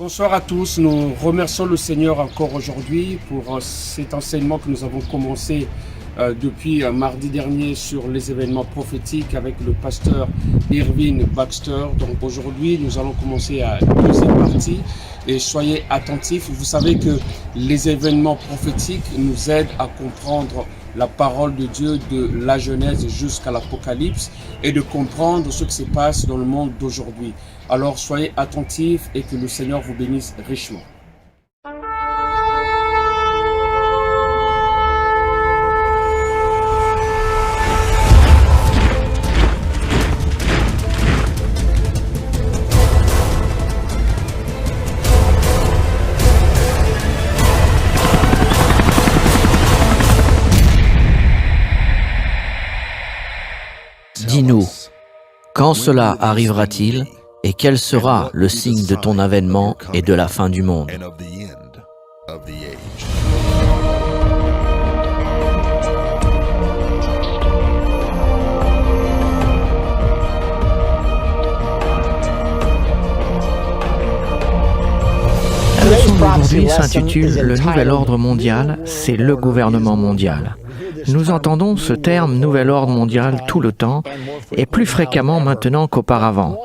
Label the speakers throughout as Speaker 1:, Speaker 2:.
Speaker 1: Bonsoir à tous, nous remercions le Seigneur encore aujourd'hui pour cet enseignement que nous avons commencé depuis mardi dernier sur les événements prophétiques avec le pasteur Irvin Baxter. Donc aujourd'hui nous allons commencer à la deuxième partie et soyez attentifs. Vous savez que les événements prophétiques nous aident à comprendre la parole de Dieu de la Genèse jusqu'à l'Apocalypse et de comprendre ce qui se passe dans le monde d'aujourd'hui. Alors soyez attentifs et que le Seigneur vous bénisse richement.
Speaker 2: Dis-nous, quand cela arrivera-t-il et quel sera le signe de ton avènement et de la fin du monde? La leçon d'aujourd'hui s'intitule « Le nouvel ordre mondial, c'est le gouvernement mondial ». Nous entendons ce terme « nouvel ordre mondial » tout le temps, et plus fréquemment maintenant qu'auparavant.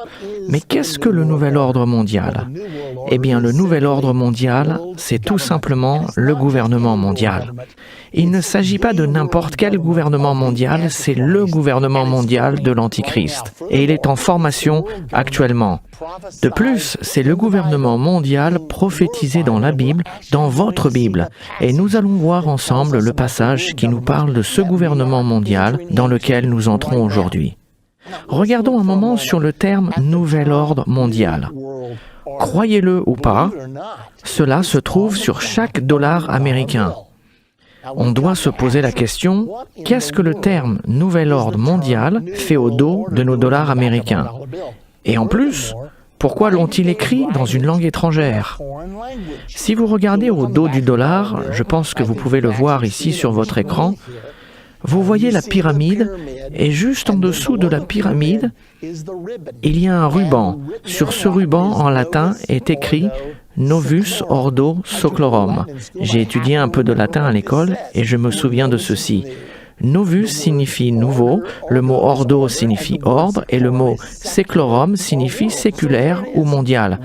Speaker 2: Mais qu'est-ce que le nouvel ordre mondial? Eh bien, le nouvel ordre mondial, c'est tout simplement le gouvernement mondial. Il ne s'agit pas de n'importe quel gouvernement mondial, c'est le gouvernement mondial de l'Antichrist. Et il est en formation actuellement. De plus, c'est le gouvernement mondial prophétisé dans la Bible, dans votre Bible. Et nous allons voir ensemble le passage qui nous parle de ce gouvernement mondial dans lequel nous entrons aujourd'hui. Regardons un moment sur le terme « nouvel ordre mondial ». Croyez-le ou pas, cela se trouve sur chaque dollar américain. On doit se poser la question, qu'est-ce que le terme « nouvel ordre mondial » fait au dos de nos dollars américains? Et en plus, pourquoi l'ont-ils écrit dans une langue étrangère? Si vous regardez au dos du dollar, je pense que vous pouvez le voir ici sur votre écran, vous voyez la pyramide, et juste en dessous de la pyramide, il y a un ruban. Sur ce ruban, en latin, est écrit « Novus Ordo Seclorum ». J'ai étudié un peu de latin à l'école, et je me souviens de ceci. Novus signifie nouveau, le mot ordo signifie ordre, et le mot seclorum signifie séculaire ou mondial.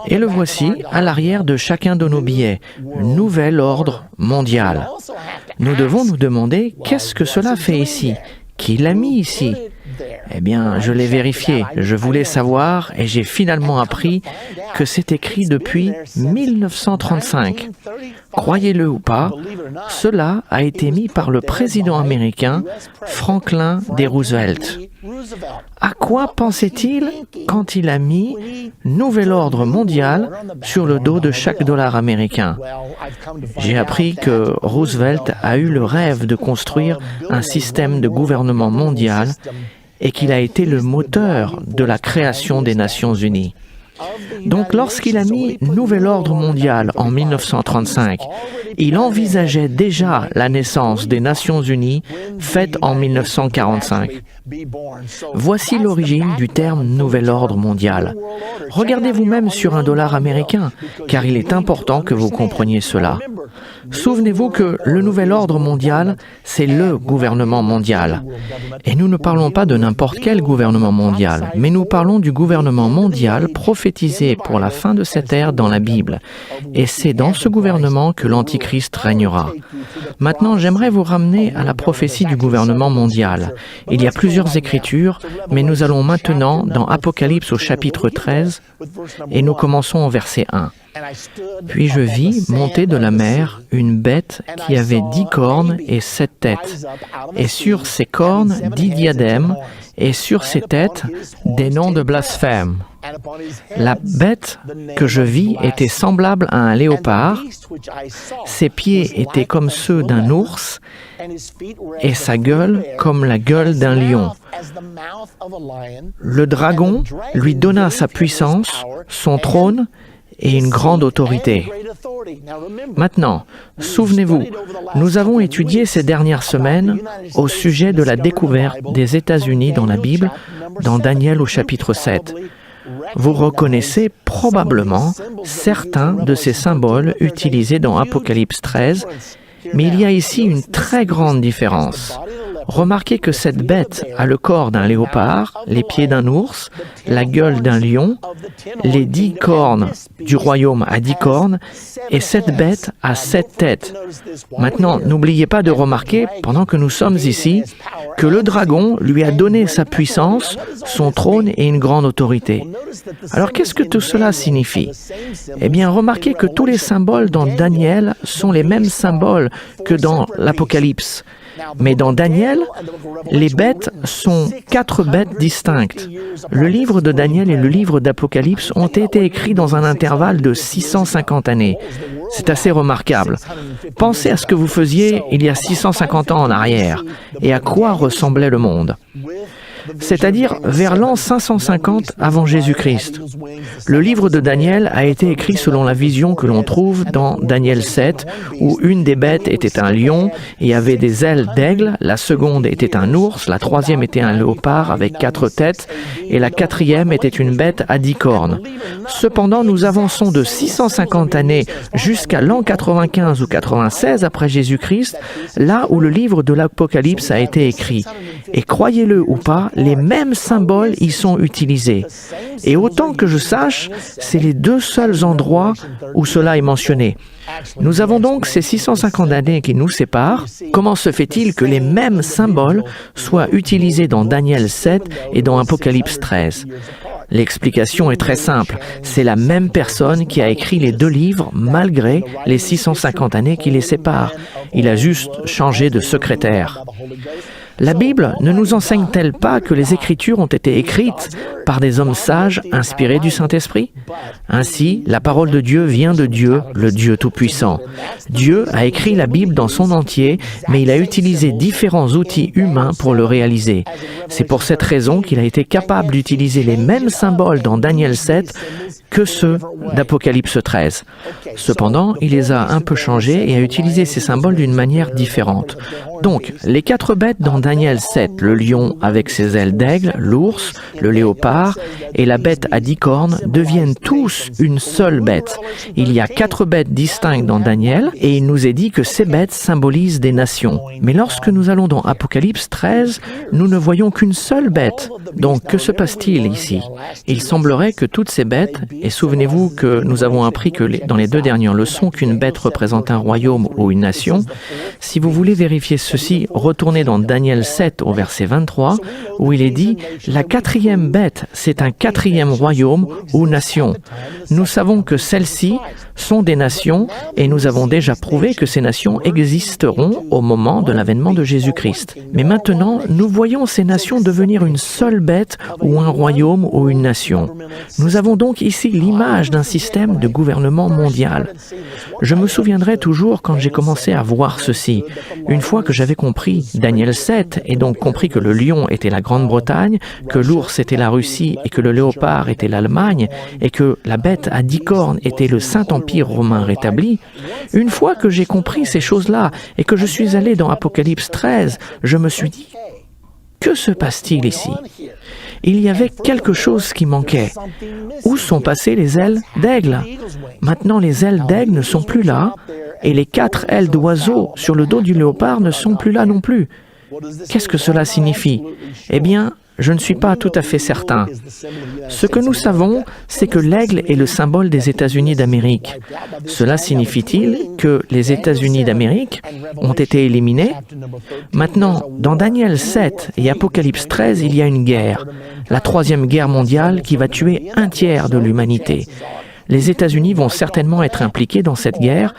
Speaker 2: Et le voici à l'arrière de chacun de nos billets, nouvel ordre mondial. Nous devons nous demander, qu'est-ce que cela fait ici? Qui l'a mis ici? Eh bien, je l'ai vérifié, je voulais savoir et j'ai finalement appris que c'est écrit depuis 1935. Croyez-le ou pas, cela a été mis par le président américain Franklin D. Roosevelt. À quoi pensait-il quand il a mis « Nouvel ordre mondial » sur le dos de chaque dollar américain? J'ai appris que Roosevelt a eu le rêve de construire un système de gouvernement mondial et qu'il a été le moteur de la création des Nations Unies. Donc lorsqu'il a mis « Nouvel ordre mondial » en 1935, il envisageait déjà la naissance des Nations Unies faite en 1945. Voici l'origine du terme « Nouvel ordre mondial ». Regardez vous-même sur un dollar américain, car il est important que vous compreniez cela. Souvenez-vous que le nouvel ordre mondial, c'est le gouvernement mondial. Et nous ne parlons pas de n'importe quel gouvernement mondial, mais nous parlons du gouvernement mondial prophétisé pour la fin de cette ère dans la Bible. Et c'est dans ce gouvernement que l'Antichrist régnera. Maintenant, j'aimerais vous ramener à la prophétie du gouvernement mondial. Il y a plusieurs écritures, mais nous allons maintenant dans Apocalypse au chapitre 13, et nous commençons au verset 1. Puis je vis monter de la mer une bête qui avait 10 cornes et 7 têtes, et sur ses cornes 10 diadèmes, et sur ses têtes des noms de blasphème. La bête que je vis était semblable à un léopard, ses pieds étaient comme ceux d'un ours, et sa gueule comme la gueule d'un lion. Le dragon lui donna sa puissance, son trône, et une grande autorité. Maintenant, souvenez-vous, nous avons étudié ces dernières semaines au sujet de la découverte des États-Unis dans la Bible, dans Daniel au chapitre 7. vous reconnaissez probablement certains de ces symboles utilisés dans Apocalypse 13, mais il y a ici une très grande différence. Remarquez que cette bête a le corps d'un léopard, les pieds d'un ours, la gueule d'un lion, les 10 cornes du royaume à 10 cornes, et cette bête a 7 têtes. Maintenant, n'oubliez pas de remarquer, pendant que nous sommes ici, que le dragon lui a donné sa puissance, son trône et une grande autorité. Alors, qu'est-ce que tout cela signifie? Eh bien, remarquez que tous les symboles dans Daniel sont les mêmes symboles que dans l'Apocalypse. Mais dans Daniel, les bêtes sont 4 bêtes distinctes. Le livre de Daniel et le livre d'Apocalypse ont été écrits dans un intervalle de 650 années. C'est assez remarquable. Pensez à ce que vous faisiez il y a 650 ans en arrière et à quoi ressemblait le monde. C'est-à-dire vers l'an 550 avant Jésus-Christ. Le livre de Daniel a été écrit selon la vision que l'on trouve dans Daniel 7, où une des bêtes était un lion et avait des ailes d'aigle, la seconde était un ours, la troisième était un léopard avec 4 têtes, et la quatrième était une bête à 10 cornes. Cependant, nous avançons de 650 années jusqu'à l'an 95 ou 96 après Jésus-Christ, là où le livre de l'Apocalypse a été écrit. Et croyez-le ou pas, les mêmes symboles y sont utilisés. Et autant que je sache, c'est les 2 seuls endroits où cela est mentionné. Nous avons donc ces 650 années qui nous séparent. Comment se fait-il que les mêmes symboles soient utilisés dans Daniel 7 et dans Apocalypse 13? L'explication est très simple. C'est la même personne qui a écrit les 2 livres malgré les 650 années qui les séparent. Il a juste changé de secrétaire. La Bible ne nous enseigne-t-elle pas que les Écritures ont été écrites par des hommes sages inspirés du Saint-Esprit? Ainsi, la parole de Dieu vient de Dieu, le Dieu Tout-Puissant. Dieu a écrit la Bible dans son entier, mais il a utilisé différents outils humains pour le réaliser. C'est pour cette raison qu'il a été capable d'utiliser les mêmes symboles dans Daniel 7 que ceux d'Apocalypse 13. Cependant, il les a un peu changés et a utilisé ces symboles d'une manière différente. Donc, les 4 bêtes dans Daniel 7, le lion avec ses ailes d'aigle, l'ours, le léopard et la bête à 10 cornes deviennent tous une seule bête. Il y a 4 bêtes distinctes dans Daniel et il nous est dit que ces bêtes symbolisent des nations. Mais lorsque nous allons dans Apocalypse 13, nous ne voyons qu'une seule bête. Donc, que se passe-t-il ici? Il semblerait que toutes ces bêtes, et souvenez-vous que nous avons appris que dans les 2 dernières leçons qu'une bête représente un royaume ou une nation. Si vous voulez vérifier ceci, retournez dans Daniel 7 au verset 23, où il est dit « La 4e bête, c'est un 4e royaume ou nation. Nous savons que celles-ci sont des nations et nous avons déjà prouvé que ces nations existeront au moment de l'avènement de Jésus-Christ. Mais maintenant, nous voyons ces nations devenir une seule bête ou un royaume ou une nation. Nous avons donc ici l'image d'un système de gouvernement mondial. Je me souviendrai toujours quand j'ai commencé à voir ceci. Une fois que j'avais compris Daniel 7 et donc compris que le lion était la Grande-Bretagne, que l'ours était la Russie et que le léopard était l'Allemagne et que la bête à 10 cornes était le Saint-Empire romain rétabli, une fois que j'ai compris ces choses-là et que je suis allé dans Apocalypse 13, je me suis dit, que se passe-t-il ici? Il y avait quelque chose qui manquait. Où sont passées les ailes d'aigle? Maintenant, les ailes d'aigle ne sont plus là, et les 4 ailes d'oiseau sur le dos du léopard ne sont plus là non plus. Qu'est-ce que cela signifie? Eh bien, je ne suis pas tout à fait certain. Ce que nous savons, c'est que l'aigle est le symbole des États-Unis d'Amérique. Cela signifie-t-il que les États-Unis d'Amérique ont été éliminés? Maintenant, dans Daniel 7 et Apocalypse 13, il y a une guerre, la 3e guerre mondiale qui va tuer un tiers de l'humanité. Les États-Unis vont certainement être impliqués dans cette guerre.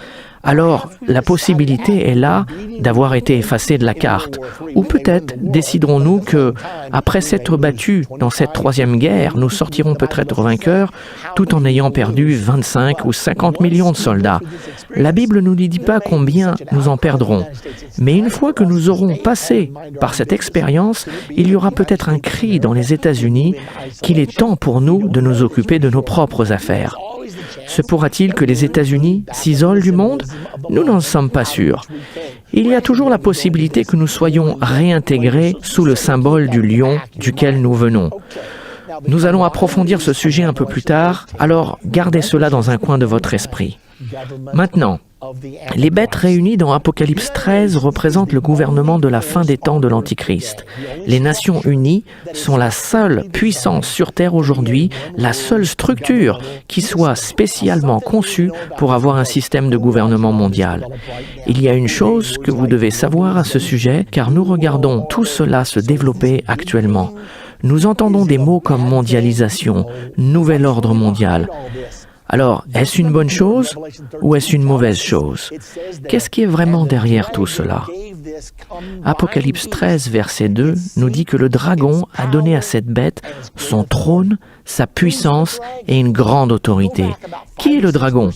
Speaker 2: Alors, la possibilité est là d'avoir été effacés de la carte. Ou peut-être déciderons-nous que, après s'être battus dans cette 3e guerre, nous sortirons peut-être vainqueurs tout en ayant perdu 25 ou 50 millions de soldats. La Bible ne nous dit pas combien nous en perdrons. Mais une fois que nous aurons passé par cette expérience, il y aura peut-être un cri dans les États-Unis qu'il est temps pour nous de nous occuper de nos propres affaires. Se pourra-t-il que les États-Unis s'isolent du monde? Nous n'en sommes pas sûrs. Il y a toujours la possibilité que nous soyons réintégrés sous le symbole du lion duquel nous venons. Nous allons approfondir ce sujet un peu plus tard, alors gardez cela dans un coin de votre esprit. Maintenant, les bêtes réunies dans Apocalypse 13 représentent le gouvernement de la fin des temps de l'Antichrist. Les Nations Unies sont la seule puissance sur Terre aujourd'hui, la seule structure qui soit spécialement conçue pour avoir un système de gouvernement mondial. Il y a une chose que vous devez savoir à ce sujet, car nous regardons tout cela se développer actuellement. Nous entendons des mots comme mondialisation, nouvel ordre mondial. Alors, est-ce une bonne chose ou est-ce une mauvaise chose? Qu'est-ce qui est vraiment derrière tout cela? Apocalypse 13, verset 2, nous dit que le dragon a donné à cette bête son trône, sa puissance et une grande autorité. Qui est le dragon?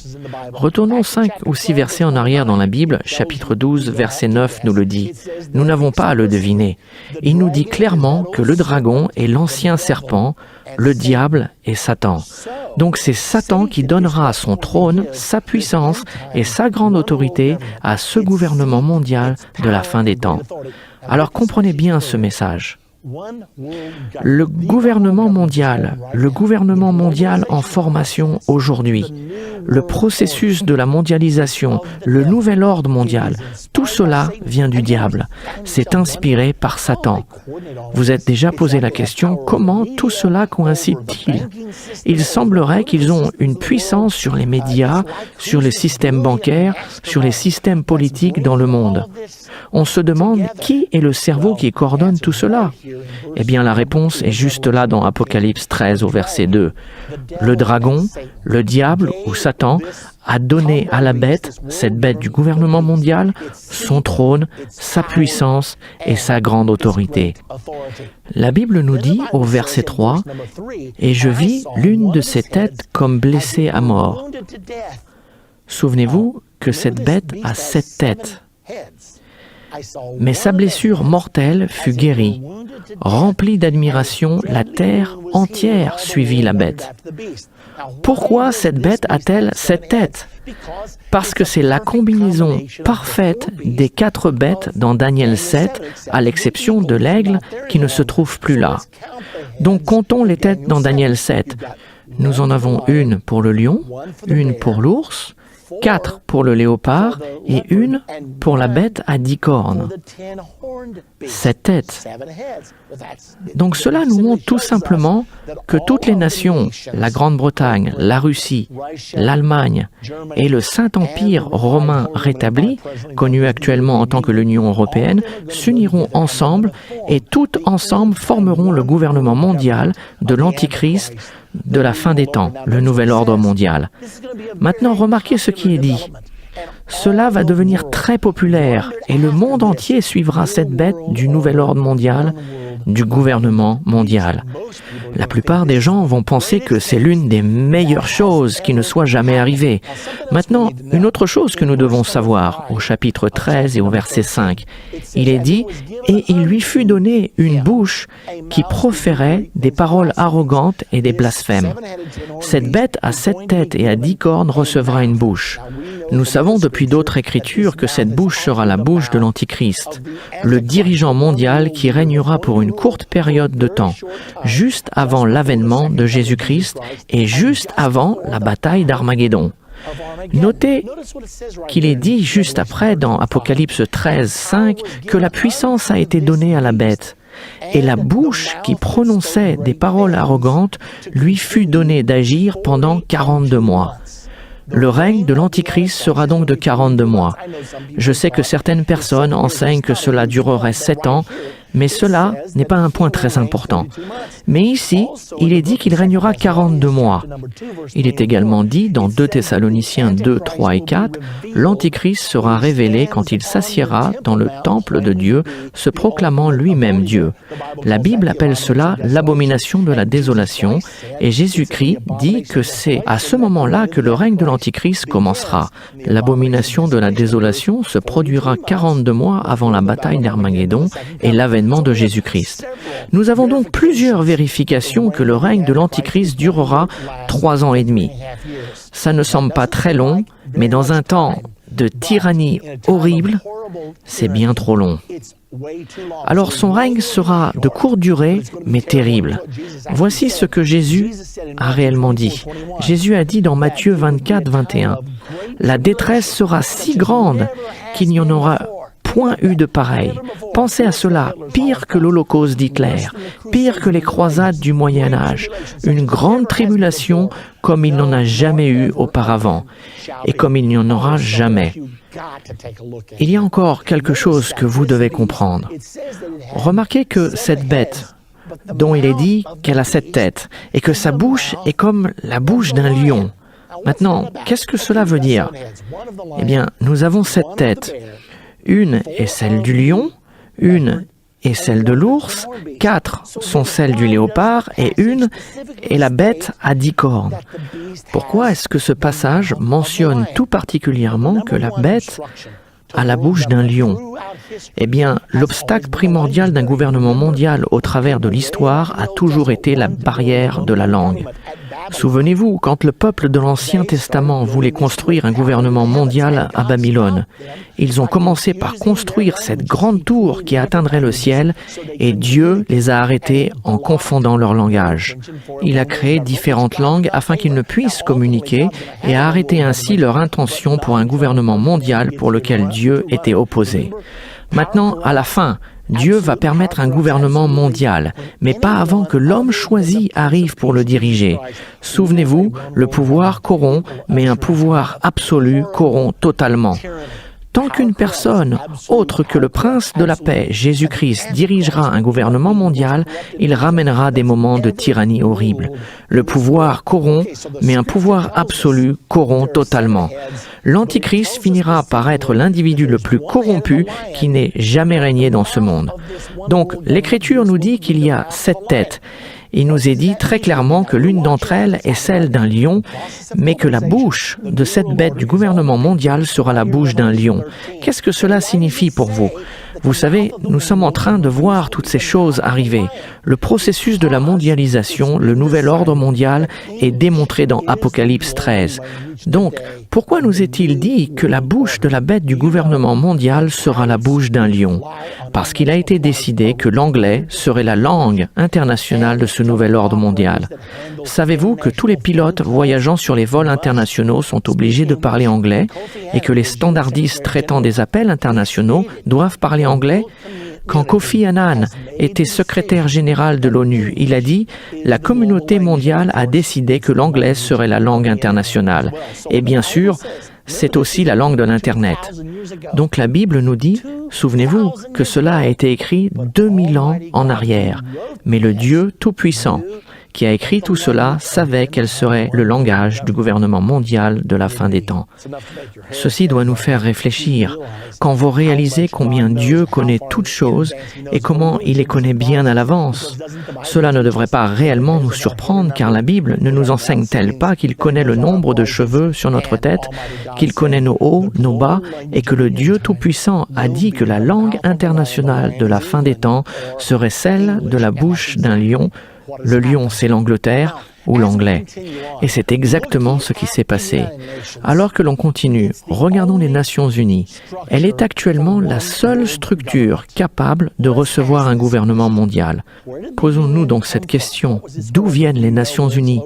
Speaker 2: Retournons 5 ou 6 versets en arrière dans la Bible, chapitre 12, verset 9 nous le dit. Nous n'avons pas à le deviner. Il nous dit clairement que le dragon est l'ancien serpent, le diable et Satan. Donc c'est Satan qui donnera son trône, sa puissance et sa grande autorité à ce gouvernement mondial de la fin des temps. Alors comprenez bien ce message. Le gouvernement mondial en formation aujourd'hui, le processus de la mondialisation, le nouvel ordre mondial, tout cela vient du diable. C'est inspiré par Satan. Vous êtes déjà posé la question, comment tout cela coïncide-t-il? Il semblerait qu'ils ont une puissance sur les médias, sur les systèmes bancaires, sur les systèmes politiques dans le monde. On se demande qui est le cerveau qui coordonne tout cela? Eh bien, la réponse est juste là dans Apocalypse 13 au verset 2. Le dragon, le diable ou Satan a donné à la bête, cette bête du gouvernement mondial, son trône, sa puissance et sa grande autorité. La Bible nous dit au verset 3, « Et je vis l'une de ces têtes comme blessée à mort. » Souvenez-vous que cette bête a 7 têtes. Mais sa blessure mortelle fut guérie. Remplie d'admiration, la terre entière suivit la bête. Pourquoi cette bête a-t-elle 7 têtes? Parce que c'est la combinaison parfaite des 4 bêtes dans Daniel 7, à l'exception de l'aigle qui ne se trouve plus là. Donc comptons les têtes dans Daniel 7. Nous en avons une pour le lion, une pour l'ours, 4 pour le léopard et une pour la bête à 10 cornes. 7 têtes. Donc cela nous montre tout simplement que toutes les nations, la Grande-Bretagne, la Russie, l'Allemagne et le Saint-Empire romain rétabli, connu actuellement en tant que l'Union européenne, s'uniront ensemble et toutes ensemble formeront le gouvernement mondial de l'Antichrist de la fin des temps, le nouvel ordre mondial. Maintenant, remarquez ce qui est dit. Cela va devenir très populaire et le monde entier suivra cette bête du nouvel ordre mondial, du gouvernement mondial. La plupart des gens vont penser que c'est l'une des meilleures choses qui ne soit jamais arrivée. Maintenant, une autre chose que nous devons savoir, au chapitre 13 et au verset 5, il est dit « Et il lui fut donné une bouche qui proférait des paroles arrogantes et des blasphèmes. Cette bête à 7 têtes et à 10 cornes recevra une bouche. » Nous savons depuis d'autres écritures que cette bouche sera la bouche de l'Antichrist, le dirigeant mondial qui régnera pour une courte période de temps, juste avant l'avènement de Jésus-Christ et juste avant la bataille d'Armageddon. Notez qu'il est dit juste après dans Apocalypse 13, 5 que la puissance a été donnée à la bête. Et la bouche qui prononçait des paroles arrogantes lui fut donnée d'agir pendant 42 mois. Le règne de l'Antichrist sera donc de 42 mois. Je sais que certaines personnes enseignent que cela durerait 7 ans, mais cela n'est pas un point très important. Mais ici, il est dit qu'il régnera 42 mois. Il est également dit dans 2 Thessaloniciens 2, 3 et 4, « L'Antichrist sera révélé quand il s'assiera dans le temple de Dieu, se proclamant lui-même Dieu. » La Bible appelle cela l'abomination de la désolation, et Jésus-Christ dit que c'est à ce moment-là que le règne de l'Antichrist commencera. L'abomination de la désolation se produira 42 mois avant la bataille d'Armageddon et l'avènement de Jésus-Christ. Nous avons donc plusieurs vérifications que le règne de l'Antichrist durera 3 ans et demi. Ça ne semble pas très long, mais dans un temps de tyrannie horrible, c'est bien trop long. Alors son règne sera de courte durée, mais terrible. Voici ce que Jésus a réellement dit. Jésus a dit dans Matthieu 24, 21, « La détresse sera si grande qu'il n'y en aura point eu de pareil. Pensez à cela, pire que l'Holocauste d'Hitler, pire que les croisades du Moyen-Âge, une grande tribulation comme il n'en a jamais eu auparavant, et comme il n'y en aura jamais. » Il y a encore quelque chose que vous devez comprendre. Remarquez que cette bête, dont il est dit qu'elle a 7 têtes, et que sa bouche est comme la bouche d'un lion. Maintenant, qu'est-ce que cela veut dire? Eh bien, nous avons 7 têtes. Une est celle du lion, une est celle de l'ours, 4 sont celles du léopard et une est la bête à 10 cornes. Pourquoi est-ce que ce passage mentionne tout particulièrement que la bête a la bouche d'un lion? Eh bien, l'obstacle primordial d'un gouvernement mondial au travers de l'histoire a toujours été la barrière de la langue. Souvenez-vous, quand le peuple de l'Ancien Testament voulait construire un gouvernement mondial à Babylone, ils ont commencé par construire cette grande tour qui atteindrait le ciel et Dieu les a arrêtés en confondant leur langage. Il a créé différentes langues afin qu'ils ne puissent communiquer et a arrêté ainsi leur intention pour un gouvernement mondial pour lequel Dieu était opposé. Maintenant, à la fin, Dieu va permettre un gouvernement mondial, mais pas avant que l'homme choisi arrive pour le diriger. Souvenez-vous, le pouvoir corrompt, mais un pouvoir absolu corrompt totalement. Tant qu'une personne, autre que le prince de la paix, Jésus-Christ, dirigera un gouvernement mondial, il ramènera des moments de tyrannie horrible. Le pouvoir corrompt, mais un pouvoir absolu corrompt totalement. L'Antichrist finira par être l'individu le plus corrompu qui n'ait jamais régné dans ce monde. Donc, l'Écriture nous dit qu'il y a 7 têtes. Il nous est dit très clairement que l'une d'entre elles est celle d'un lion, mais que la bouche de cette bête du gouvernement mondial sera la bouche d'un lion. Qu'est-ce que cela signifie pour vous? Vous savez, nous sommes en train de voir toutes ces choses arriver. Le processus de la mondialisation, le nouvel ordre mondial, est démontré dans Apocalypse 13. Donc, pourquoi nous est-il dit que la bouche de la bête du gouvernement mondial sera la bouche d'un lion? Parce qu'il a été décidé que l'anglais serait la langue internationale de ce nouvel ordre mondial. Savez-vous que tous les pilotes voyageant sur les vols internationaux sont obligés de parler anglais et que les standardistes traitant des appels internationaux doivent parler anglais? Quand Kofi Annan était secrétaire général de l'ONU, il a dit « La communauté mondiale a décidé que l'anglais serait la langue internationale. » Et bien sûr, c'est aussi la langue de l'Internet. Donc la Bible nous dit, souvenez-vous, que cela a été écrit 2000 ans en arrière. Mais le Dieu Tout-Puissant, qui a écrit tout cela, savait quel serait le langage du gouvernement mondial de la fin des temps. Ceci doit nous faire réfléchir. Quand vous réalisez combien Dieu connaît toutes choses et comment il les connaît bien à l'avance, cela ne devrait pas réellement nous surprendre car la Bible ne nous enseigne-t-elle pas qu'il connaît le nombre de cheveux sur notre tête, qu'il connaît nos hauts, nos bas et que le Dieu Tout-Puissant a dit que la langue internationale de la fin des temps serait celle de la bouche d'un lion. Le lion, c'est l'Angleterre ou l'anglais. Et c'est exactement ce qui s'est passé. Alors que l'on continue, regardons les Nations Unies. Elle est actuellement la seule structure capable de recevoir un gouvernement mondial. Posons-nous donc cette question. D'où viennent les Nations Unies?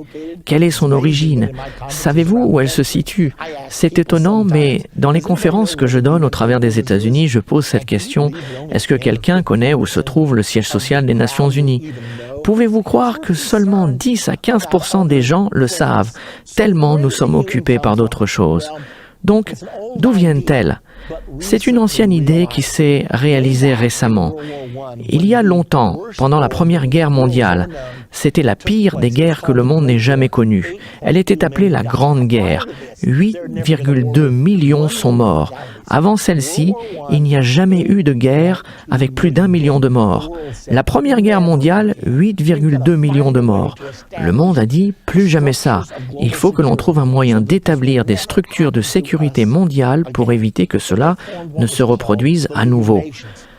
Speaker 2: Quelle est son origine? Savez-vous où elle se situe? C'est étonnant, mais dans les conférences que je donne au travers des États-Unis, je pose cette question. Est-ce que quelqu'un connaît où se trouve le siège social des Nations Unies? Pouvez-vous croire que seulement 10 à 15% des gens le savent, tellement nous sommes occupés par d'autres choses? Donc, d'où viennent-elles? C'est une ancienne idée qui s'est réalisée récemment. Il y a longtemps, pendant la Première Guerre mondiale, c'était la pire des guerres que le monde n'ait jamais connue. Elle était appelée la Grande Guerre. 8,2 millions sont morts. Avant celle-ci, il n'y a jamais eu de guerre avec plus d'1 million de morts. La Première Guerre mondiale, 8,2 millions de morts. Le monde a dit, plus jamais ça. Il faut que l'on trouve un moyen d'établir des structures de sécurité mondiale pour éviter que cela ne se reproduise à nouveau.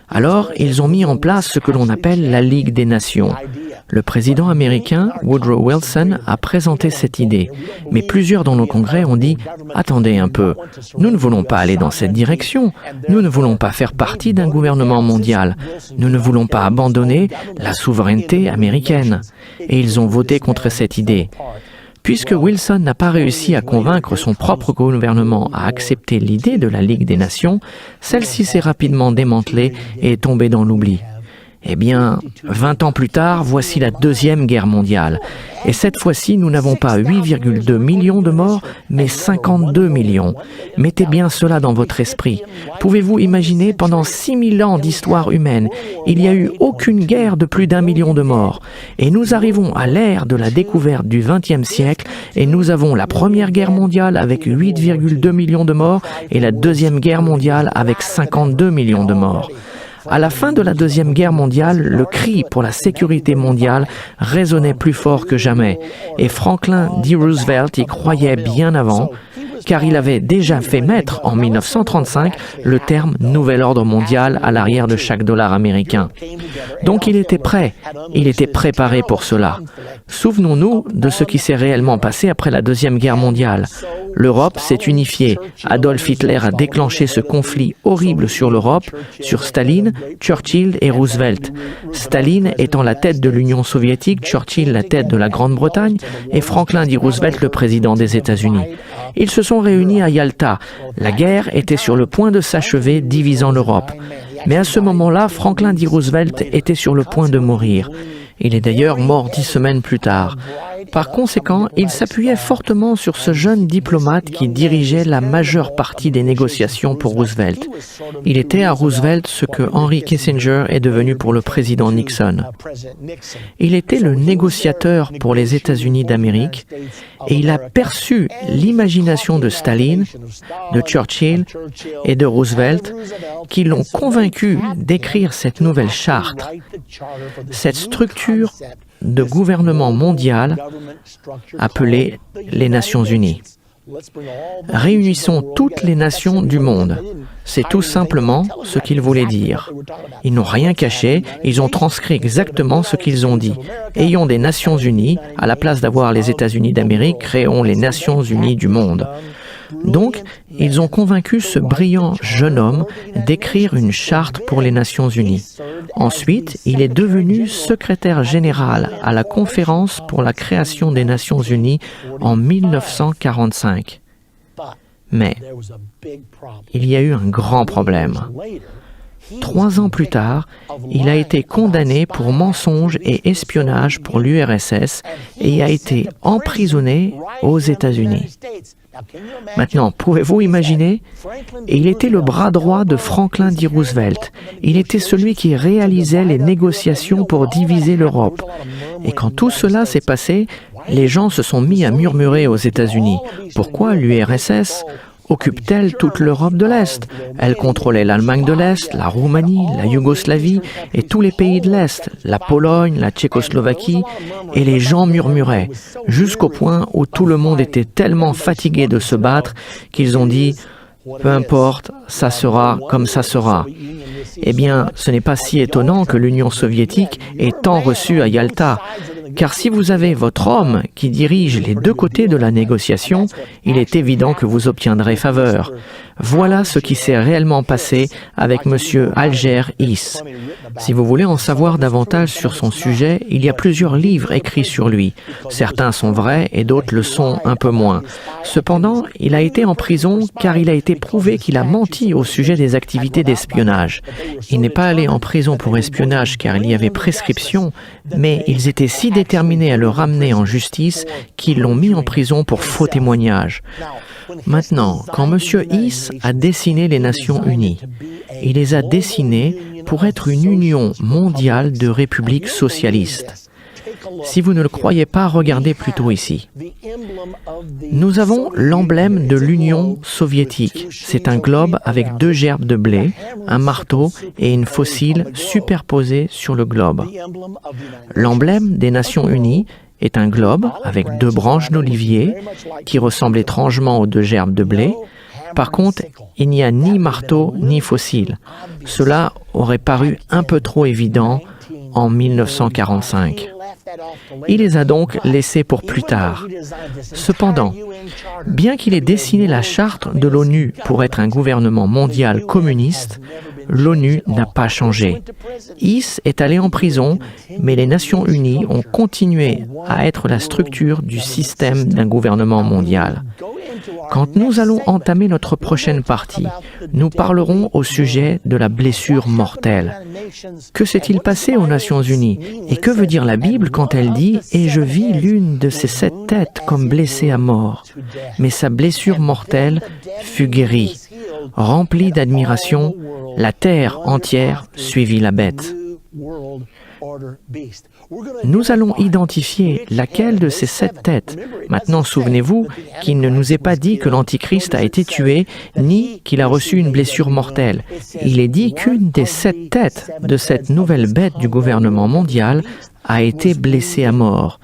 Speaker 2: Alors, ils ont mis en place ce que l'on appelle la Ligue des Nations. Le président américain Woodrow Wilson a présenté cette idée, mais plusieurs dans nos congrès ont dit « Attendez un peu, nous ne voulons pas aller dans cette direction, nous ne voulons pas faire partie d'un gouvernement mondial, nous ne voulons pas abandonner la souveraineté américaine. » Et ils ont voté contre cette idée. Puisque Wilson n'a pas réussi à convaincre son propre gouvernement à accepter l'idée de la Ligue des Nations, celle-ci s'est rapidement démantelée et est tombée dans l'oubli. Eh bien, 20 ans plus tard, voici la Deuxième Guerre mondiale. Et cette fois-ci, nous n'avons pas 8,2 millions de morts, mais 52 millions. Mettez bien cela dans votre esprit. Pouvez-vous imaginer, pendant 6000 ans d'histoire humaine, il n'y a eu aucune guerre de plus d'1 million de morts. Et nous arrivons à l'ère de la découverte du XXe siècle, et nous avons la Première Guerre mondiale avec 8,2 millions de morts, et la Deuxième Guerre mondiale avec 52 millions de morts. À la fin de la Deuxième Guerre mondiale, le cri pour la sécurité mondiale résonnait plus fort que jamais. Et Franklin D. Roosevelt y croyait bien avant, car il avait déjà fait mettre en 1935 le terme « nouvel ordre mondial » à l'arrière de chaque dollar américain. Donc il était prêt, il était préparé pour cela. Souvenons-nous de ce qui s'est réellement passé après la Deuxième Guerre mondiale. L'Europe s'est unifiée. Adolf Hitler a déclenché ce conflit horrible sur l'Europe, sur Staline, Churchill et Roosevelt. Staline étant la tête de l'Union soviétique, Churchill la tête de la Grande-Bretagne et Franklin D. Roosevelt le président des États-Unis. Ils se sont réunis à Yalta. La guerre était sur le point de s'achever, divisant l'Europe. Mais à ce moment-là, Franklin D. Roosevelt était sur le point de mourir. Il est d'ailleurs mort 10 semaines plus tard. Par conséquent, il s'appuyait fortement sur ce jeune diplomate qui dirigeait la majeure partie des négociations pour Roosevelt. Il était à Roosevelt ce que Henry Kissinger est devenu pour le président Nixon. Il était le négociateur pour les États-Unis d'Amérique et il a perçu l'imagination de Staline, de Churchill et de Roosevelt qui l'ont convaincu d'écrire cette nouvelle charte, cette structure de gouvernement mondial appelée les Nations Unies. Réunissons toutes les nations du monde. C'est tout simplement ce qu'ils voulaient dire. Ils n'ont rien caché, ils ont transcrit exactement ce qu'ils ont dit. Ayons des Nations Unies, à la place d'avoir les États-Unis d'Amérique, créons les Nations Unies du monde. Donc, ils ont convaincu ce brillant jeune homme d'écrire une charte pour les Nations Unies. Ensuite, il est devenu secrétaire général à la conférence pour la création des Nations Unies en 1945. Mais il y a eu un grand problème. 3 ans plus tard, il a été condamné pour mensonge et espionnage pour l'URSS et a été emprisonné aux États-Unis. Maintenant, pouvez-vous imaginer? Il était le bras droit de Franklin D. Roosevelt. Il était celui qui réalisait les négociations pour diviser l'Europe. Et quand tout cela s'est passé, les gens se sont mis à murmurer aux États-Unis. Pourquoi l'URSS occupe-t-elle toute l'Europe de l'Est? Elle contrôlait l'Allemagne de l'Est, la Roumanie, la Yougoslavie et tous les pays de l'Est, la Pologne, la Tchécoslovaquie, et les gens murmuraient, jusqu'au point où tout le monde était tellement fatigué de se battre qu'ils ont dit « Peu importe, ça sera comme ça sera ». Eh bien, ce n'est pas si étonnant que l'Union soviétique ait tant reçu à Yalta. Car si vous avez votre homme qui dirige les deux côtés de la négociation, il est évident que vous obtiendrez faveur. Voilà ce qui s'est réellement passé avec M. Alger Hiss. Si vous voulez en savoir davantage sur son sujet, il y a plusieurs livres écrits sur lui. Certains sont vrais et d'autres le sont un peu moins. Cependant, il a été en prison car il a été prouvé qu'il a menti au sujet des activités d'espionnage. Il n'est pas allé en prison pour espionnage car il y avait prescription, mais ils étaient si déterminés à le ramener en justice qu'ils l'ont mis en prison pour faux témoignages. Maintenant, quand M. Hiss a dessiné les Nations Unies, il les a dessinées pour être une union mondiale de républiques socialistes. Si vous ne le croyez pas, regardez plutôt ici. Nous avons l'emblème de l'Union soviétique. C'est un globe avec 2 gerbes de blé, un marteau et une faucille superposées sur le globe. L'emblème des Nations Unies est un globe avec 2 branches d'olivier qui ressemblent étrangement aux 2 gerbes de blé. Par contre, il n'y a ni marteau ni faucille. Cela aurait paru un peu trop évident en 1945. Il les a donc laissés pour plus tard. Cependant, bien qu'il ait dessiné la charte de l'ONU pour être un gouvernement mondial communiste, l'ONU n'a pas changé. Is est allé en prison, mais les Nations Unies ont continué à être la structure du système d'un gouvernement mondial. Quand nous allons entamer notre prochaine partie, nous parlerons au sujet de la blessure mortelle. Que s'est-il passé aux Nations Unies? Et que veut dire la Bible quand elle dit « Et je vis l'une de ses 7 têtes comme blessée à mort, mais sa blessure mortelle fut guérie. Remplie d'admiration, la terre entière suivit la bête. » Nous allons identifier laquelle de ces 7 têtes. Maintenant, souvenez-vous qu'il ne nous est pas dit que l'Antichrist a été tué, ni qu'il a reçu une blessure mortelle. Il est dit qu'une des 7 têtes de cette nouvelle bête du gouvernement mondial a été blessée à mort,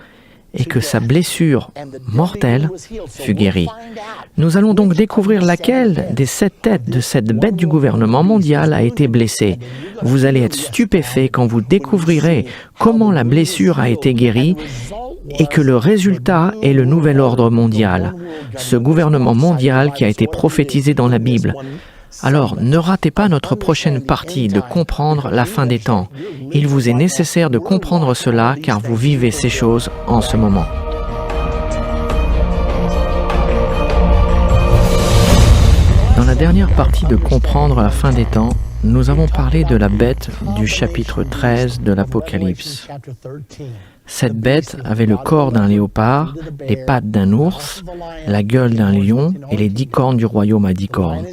Speaker 2: et que sa blessure mortelle fut guérie. Nous allons donc découvrir laquelle des 7 têtes de cette bête du gouvernement mondial a été blessée. Vous allez être stupéfaits quand vous découvrirez comment la blessure a été guérie et que le résultat est le nouvel ordre mondial, ce gouvernement mondial qui a été prophétisé dans la Bible. Alors, ne ratez pas notre prochaine partie de comprendre la fin des temps. Il vous est nécessaire de comprendre cela car vous vivez ces choses en ce moment. Dans la dernière partie de comprendre la fin des temps, nous avons parlé de la bête du chapitre 13 de l'Apocalypse. Cette bête avait le corps d'un léopard, les pattes d'un ours, la gueule d'un lion et les 10 cornes du royaume à 10 cornes.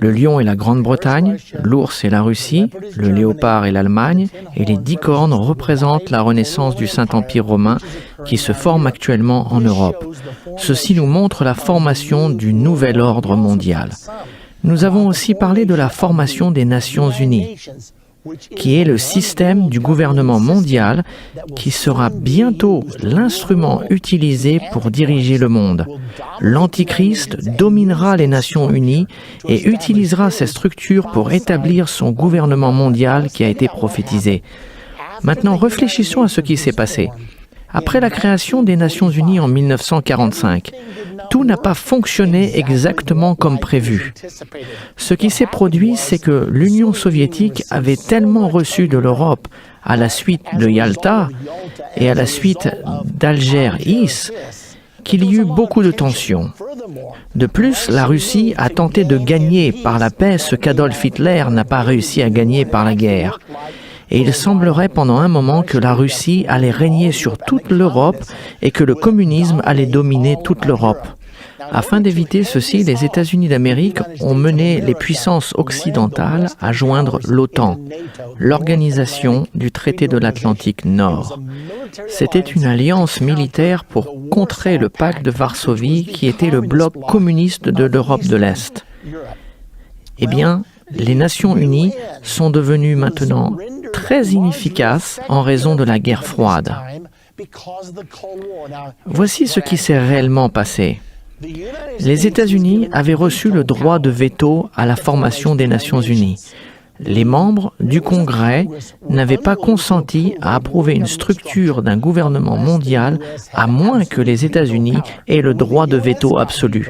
Speaker 2: Le lion est la Grande-Bretagne, l'ours est la Russie, le léopard est l'Allemagne et les 10 cornes représentent la renaissance du Saint-Empire romain qui se forme actuellement en Europe. Ceci nous montre la formation du nouvel ordre mondial. Nous avons aussi parlé de la formation des Nations Unies, qui est le système du gouvernement mondial qui sera bientôt l'instrument utilisé pour diriger le monde. L'Antichrist dominera les Nations Unies et utilisera ces structures pour établir son gouvernement mondial qui a été prophétisé. Maintenant, réfléchissons à ce qui s'est passé. Après la création des Nations Unies en 1945, tout n'a pas fonctionné exactement comme prévu. Ce qui s'est produit, c'est que l'Union soviétique avait tellement reçu de l'Europe à la suite de Yalta et à la suite d'Alger-Is qu'il y eut beaucoup de tensions. De plus, la Russie a tenté de gagner par la paix ce qu'Adolf Hitler n'a pas réussi à gagner par la guerre. Et il semblerait pendant un moment que la Russie allait régner sur toute l'Europe et que le communisme allait dominer toute l'Europe. Afin d'éviter ceci, les États-Unis d'Amérique ont mené les puissances occidentales à joindre l'OTAN, l'organisation du traité de l'Atlantique Nord. C'était une alliance militaire pour contrer le pacte de Varsovie qui était le bloc communiste de l'Europe de l'Est. Eh bien, les Nations Unies sont devenues maintenant très inefficaces en raison de la guerre froide. Voici ce qui s'est réellement passé. Les États-Unis avaient reçu le droit de veto à la formation des Nations Unies. Les membres du Congrès n'avaient pas consenti à approuver une structure d'un gouvernement mondial à moins que les États-Unis aient le droit de veto absolu.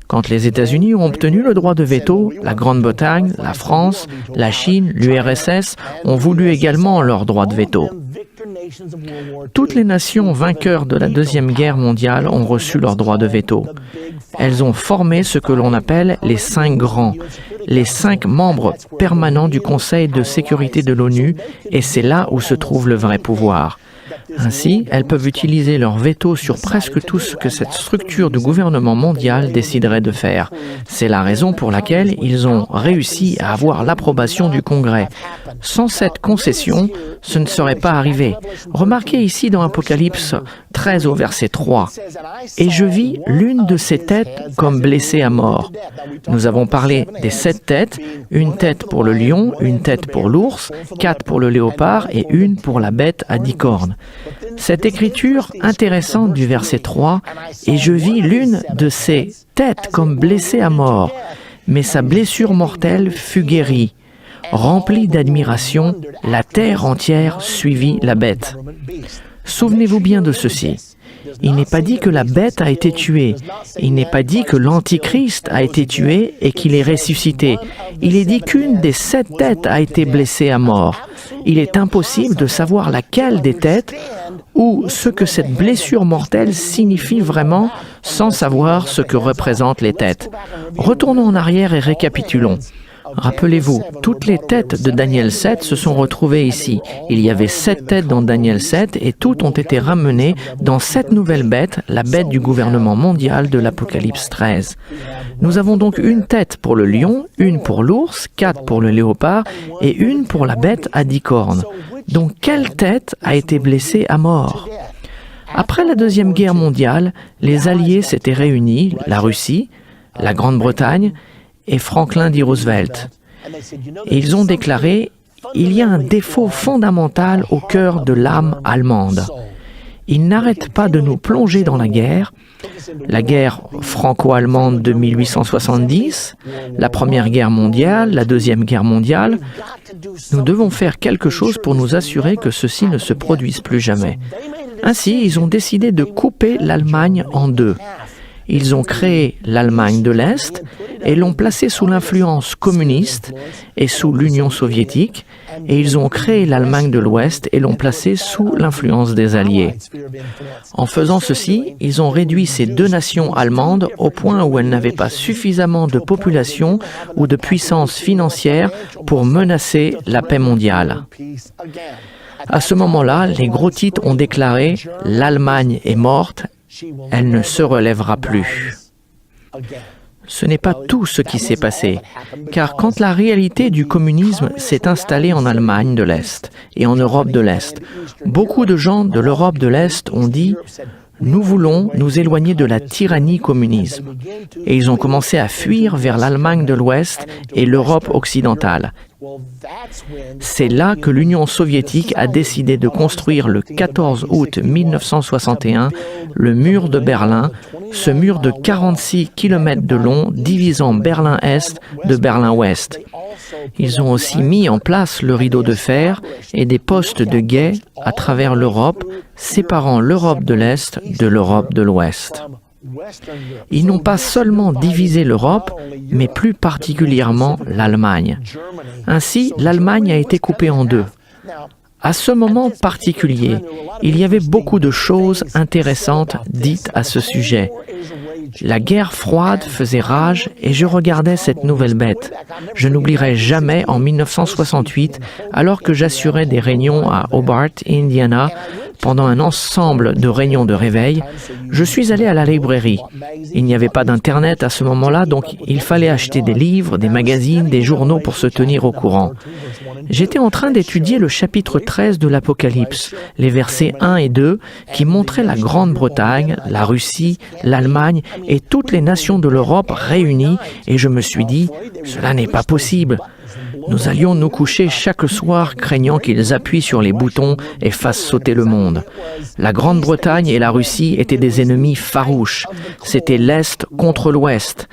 Speaker 2: Quand les États-Unis ont obtenu le droit de veto, la Grande-Bretagne, la France, la Chine, l'URSS ont voulu également leur droit de veto. Toutes les nations vainqueurs de la Deuxième Guerre mondiale ont reçu leur droit de veto. Elles ont formé ce que l'on appelle les 5 grands, les 5 membres permanents du Conseil de sécurité de l'ONU, et c'est là où se trouve le vrai pouvoir. Ainsi, elles peuvent utiliser leur veto sur presque tout ce que cette structure de gouvernement mondial déciderait de faire. C'est la raison pour laquelle ils ont réussi à avoir l'approbation du Congrès. Sans cette concession, ce ne serait pas arrivé. Remarquez ici dans Apocalypse 13 au verset 3. « Et je vis l'une de ces têtes comme blessée à mort. » Nous avons parlé des 7 têtes, une tête pour le lion, une tête pour l'ours, 4 pour le léopard et une pour la bête à 10 cornes. Cette écriture intéressante du verset 3, « Et je vis l'une de ces têtes comme blessée à mort, mais sa blessure mortelle fut guérie. Remplie d'admiration, la terre entière suivit la bête. » Souvenez-vous bien de ceci. Il n'est pas dit que la bête a été tuée. Il n'est pas dit que l'Antichrist a été tué et qu'il est ressuscité. Il est dit qu'une des 7 têtes a été blessée à mort. Il est impossible de savoir laquelle des têtes ou ce que cette blessure mortelle signifie vraiment sans savoir ce que représentent les têtes. Retournons en arrière et récapitulons. Rappelez-vous, toutes les têtes de Daniel 7 se sont retrouvées ici. Il y avait 7 têtes dans Daniel 7 et toutes ont été ramenées dans cette nouvelle bête, la bête du gouvernement mondial de l'Apocalypse 13. Nous avons donc une tête pour le lion, une pour l'ours, 4 pour le léopard et une pour la bête à 10 cornes. Donc quelle tête a été blessée à mort ? Après la Deuxième Guerre mondiale, les Alliés s'étaient réunis, la Russie, la Grande-Bretagne et Franklin D. Roosevelt. Et ils ont déclaré « Il y a un défaut fondamental au cœur de l'âme allemande. Ils n'arrêtent pas de nous plonger dans la guerre franco-allemande de 1870, la Première Guerre mondiale, la Deuxième Guerre mondiale. Nous devons faire quelque chose pour nous assurer que ceci ne se produise plus jamais. » Ainsi, ils ont décidé de couper l'Allemagne en deux. Ils ont créé l'Allemagne de l'Est et l'ont placée sous l'influence communiste et sous l'Union soviétique, et ils ont créé l'Allemagne de l'Ouest et l'ont placée sous l'influence des Alliés. En faisant ceci, ils ont réduit ces deux nations allemandes au point où elles n'avaient pas suffisamment de population ou de puissance financière pour menacer la paix mondiale. À ce moment-là, les gros titres ont déclaré « L'Allemagne est morte, elle ne se relèvera plus ». Ce n'est pas tout ce qui s'est passé, car quand la réalité du communisme s'est installée en Allemagne de l'Est et en Europe de l'Est, beaucoup de gens de l'Europe de l'Est ont dit « Nous voulons nous éloigner de la tyrannie communiste ». Et ils ont commencé à fuir vers l'Allemagne de l'Ouest et l'Europe occidentale. C'est là que l'Union soviétique a décidé de construire le 14 août 1961 le mur de Berlin, ce mur de 46 km de long divisant Berlin-Est de Berlin-Ouest. Ils ont aussi mis en place le rideau de fer et des postes de guet à travers l'Europe, séparant l'Europe de l'Est de l'Europe de l'Ouest. Ils n'ont pas seulement divisé l'Europe, mais plus particulièrement l'Allemagne. Ainsi, l'Allemagne a été coupée en deux. À ce moment particulier, il y avait beaucoup de choses intéressantes dites à ce sujet. La guerre froide faisait rage et je regardais cette nouvelle bête. Je n'oublierai jamais en 1968, alors que j'assurais des réunions à Hobart, Indiana, pendant un ensemble de réunions de réveil, je suis allé à la librairie. Il n'y avait pas d'Internet à ce moment-là, donc il fallait acheter des livres, des magazines, des journaux pour se tenir au courant. J'étais en train d'étudier le chapitre 13 de l'Apocalypse, les versets 1 et 2, qui montraient la Grande-Bretagne, la Russie, l'Allemagne et toutes les nations de l'Europe réunies, et je me suis dit, cela n'est pas possible. Nous allions nous coucher chaque soir craignant qu'ils appuient sur les boutons et fassent sauter le monde. La Grande-Bretagne et la Russie étaient des ennemis farouches. C'était l'Est contre l'Ouest.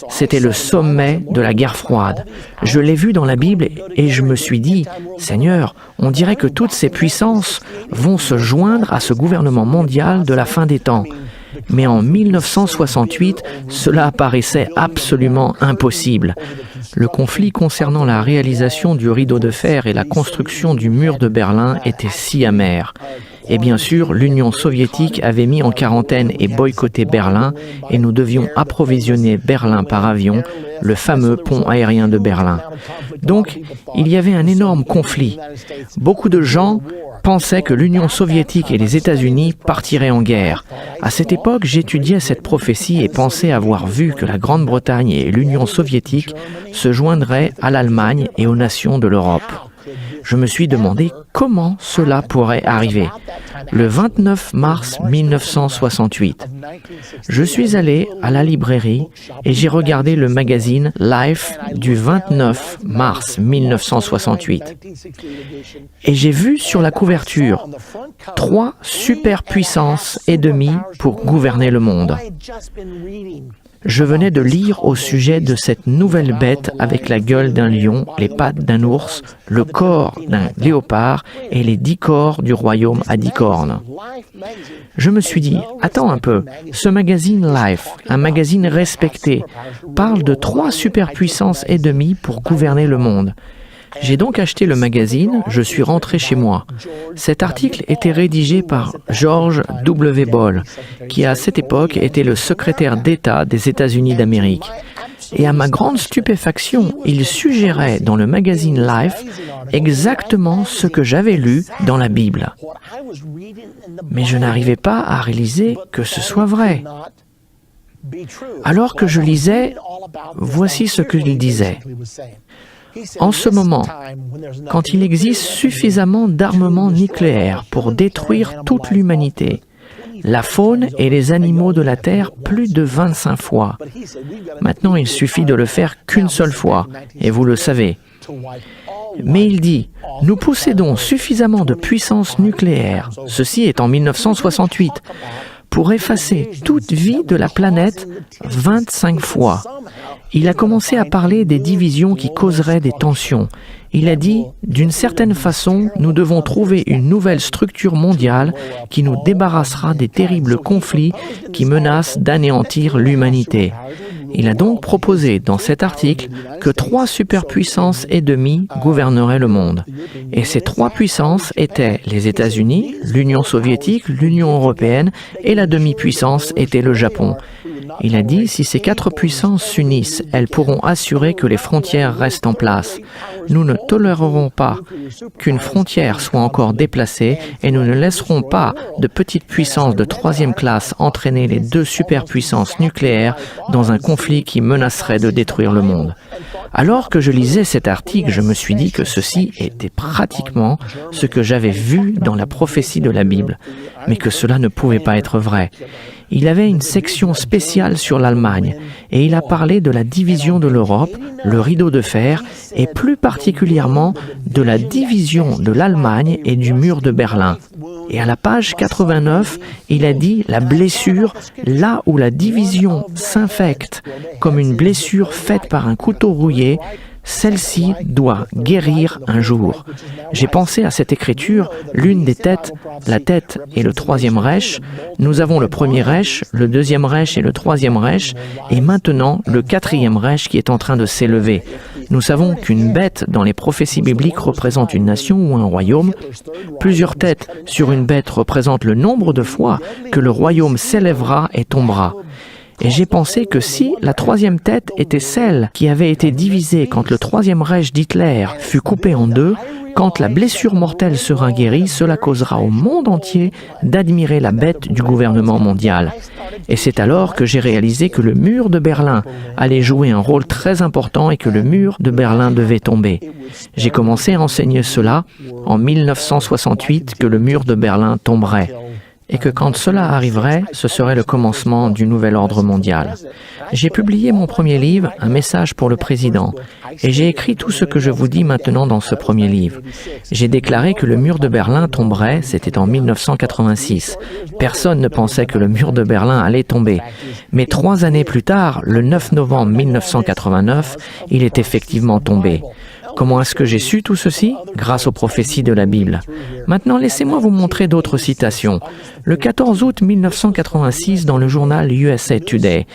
Speaker 2: C'était le sommet de la guerre froide. Je l'ai vu dans la Bible et je me suis dit, Seigneur, on dirait que toutes ces puissances vont se joindre à ce gouvernement mondial de la fin des temps. Mais en 1968, cela apparaissait absolument impossible. Le conflit concernant la réalisation du rideau de fer et la construction du mur de Berlin était si amer. Et bien sûr, l'Union soviétique avait mis en quarantaine et boycotté Berlin et nous devions approvisionner Berlin par avion, le fameux pont aérien de Berlin. Donc, il y avait un énorme conflit. Beaucoup de gens pensaient que l'Union soviétique et les États-Unis partiraient en guerre. À cette époque, j'étudiais cette prophétie et pensais avoir vu que la Grande-Bretagne et l'Union soviétique se joindraient à l'Allemagne et aux nations de l'Europe. Je me suis demandé comment cela pourrait arriver. Le 29 mars 1968, je suis allé à la librairie et j'ai regardé le magazine Life du 29 mars 1968. Et j'ai vu sur la couverture 3 superpuissances et demie pour gouverner le monde. Je venais de lire au sujet de cette nouvelle bête avec la gueule d'un lion, les pattes d'un ours, le corps d'un léopard et les 10 corps du royaume à 10 cornes. Je me suis dit, attends un peu, ce magazine Life, un magazine respecté, parle de 3 superpuissances et demie pour gouverner le monde. J'ai donc acheté le magazine, je suis rentré chez moi. Cet article était rédigé par George W. Ball, qui à cette époque était le secrétaire d'État des États-Unis d'Amérique. Et à ma grande stupéfaction, il suggérait dans le magazine Life exactement ce que j'avais lu dans la Bible. Mais je n'arrivais pas à réaliser que ce soit vrai. Alors que je lisais, voici ce qu'il disait. En ce moment, quand il existe suffisamment d'armements nucléaires pour détruire toute l'humanité, la faune et les animaux de la Terre plus de 25 fois. Maintenant, il suffit de le faire qu'une seule fois, et vous le savez. Mais il dit, nous possédons suffisamment de puissance nucléaire, ceci est en 1968, pour effacer toute vie de la planète 25 fois. Il a commencé à parler des divisions qui causeraient des tensions. Il a dit, d'une certaine façon, nous devons trouver une nouvelle structure mondiale qui nous débarrassera des terribles conflits qui menacent d'anéantir l'humanité. Il a donc proposé dans cet article que 3 superpuissances et demie gouverneraient le monde. Et ces 3 puissances étaient les États-Unis, l'Union soviétique, l'Union européenne et la demi-puissance était le Japon. Il a dit, si ces 4 puissances s'unissent, elles pourront assurer que les frontières restent en place. Nous ne tolérerons pas qu'une frontière soit encore déplacée et nous ne laisserons pas de petites puissances de 3e classe entraîner les 2 superpuissances nucléaires dans un conflit qui menacerait de détruire le monde. Alors que je lisais cet article, je me suis dit que ceci était pratiquement ce que j'avais vu dans la prophétie de la Bible, mais que cela ne pouvait pas être vrai. Il avait une section spéciale sur l'Allemagne et il a parlé de la division de l'Europe, le rideau de fer et plus particulièrement de la division de l'Allemagne et du mur de Berlin. Et à la page 89, il a dit la blessure, là où la division s'infecte comme une blessure faite par un couteau rouillé, celle-ci doit guérir un jour. J'ai pensé à cette écriture, l'une des têtes, la tête et le 3e Reich. Nous avons le 1er Reich, le 2e Reich et le 3e Reich, et maintenant le 4e Reich qui est en train de s'élever. Nous savons qu'une bête dans les prophéties bibliques représente une nation ou un royaume. Plusieurs têtes sur une bête représentent le nombre de fois que le royaume s'élèvera et tombera. Et j'ai pensé que si la 3e tête était celle qui avait été divisée quand le 3e Reich d'Hitler fut coupé en 2, quand la blessure mortelle sera guérie, cela causera au monde entier d'admirer la bête du gouvernement mondial. Et c'est alors que j'ai réalisé que le mur de Berlin allait jouer un rôle très important et que le mur de Berlin devait tomber. J'ai commencé à enseigner cela en 1968, que le mur de Berlin tomberait. Et que quand cela arriverait, ce serait le commencement du nouvel ordre mondial. J'ai publié mon premier livre, Un message pour le président, et j'ai écrit tout ce que je vous dis maintenant dans ce premier livre. J'ai déclaré que le mur de Berlin tomberait, c'était en 1986. Personne ne pensait que le mur de Berlin allait tomber. Mais 3 années plus tard, le 9 novembre 1989, il est effectivement tombé. Comment est-ce que j'ai su tout ceci? Grâce aux prophéties de la Bible. Maintenant, laissez-moi vous montrer d'autres citations. Le 14 août 1986, dans le journal USA Today,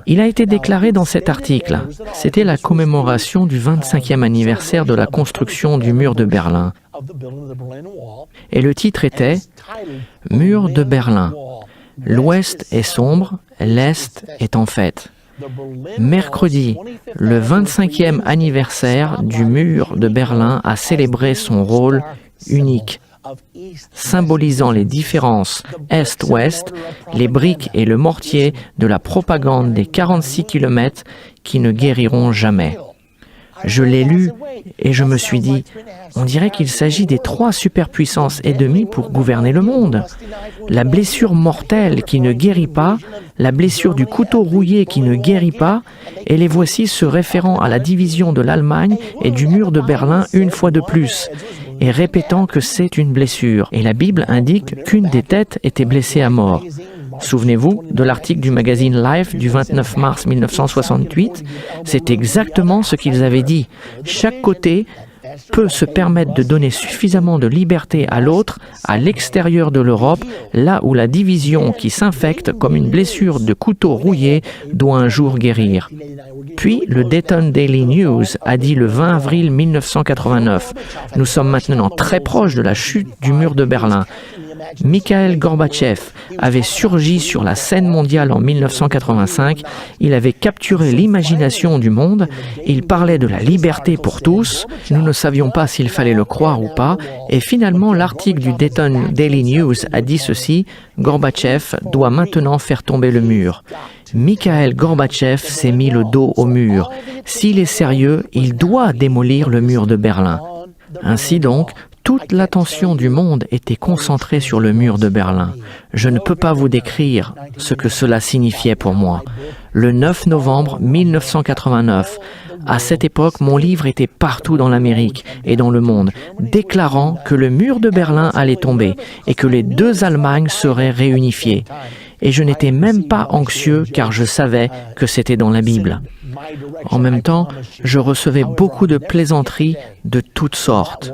Speaker 2: il a été déclaré dans cet article. C'était la commémoration du 25e anniversaire de la construction du mur de Berlin. Et le titre était « Mur de Berlin. L'Ouest est sombre, l'Est est en fête ». Mercredi, le 25e anniversaire du mur de Berlin a célébré son rôle unique, symbolisant les différences Est-Ouest, les briques et le mortier de la propagande des 46 km qui ne guériront jamais. Je l'ai lu et je me suis dit, on dirait qu'il s'agit des 3 superpuissances et demie pour gouverner le monde. La blessure mortelle qui ne guérit pas, la blessure du couteau rouillé qui ne guérit pas, et les voici se référant à la division de l'Allemagne et du mur de Berlin une fois de plus, et répétant que c'est une blessure. Et la Bible indique qu'une des têtes était blessée à mort. Souvenez-vous de l'article du magazine Life du 29 mars 1968? C'est exactement ce qu'ils avaient dit. Chaque côté peut se permettre de donner suffisamment de liberté à l'autre à l'extérieur de l'Europe, là où la division qui s'infecte comme une blessure de couteau rouillé doit un jour guérir. Puis le Dayton Daily News a dit le 20 avril 1989, « Nous sommes maintenant très proches de la chute du mur de Berlin. » Mikhail Gorbatchev avait surgi sur la scène mondiale en 1985, il avait capturé l'imagination du monde, il parlait de la liberté pour tous, nous ne savions pas s'il fallait le croire ou pas, et finalement l'article du Dayton Daily News a dit ceci, Gorbatchev doit maintenant faire tomber le mur. Mikhail Gorbatchev s'est mis le dos au mur. S'il est sérieux, il doit démolir le mur de Berlin. Ainsi donc, toute l'attention du monde était concentrée sur le mur de Berlin. Je ne peux pas vous décrire ce que cela signifiait pour moi. Le 9 novembre 1989, à cette époque, mon livre était partout dans l'Amérique et dans le monde, déclarant que le mur de Berlin allait tomber et que les deux Allemagnes seraient réunifiées. Et je n'étais même pas anxieux car je savais que c'était dans la Bible. En même temps, je recevais beaucoup de plaisanteries de toutes sortes.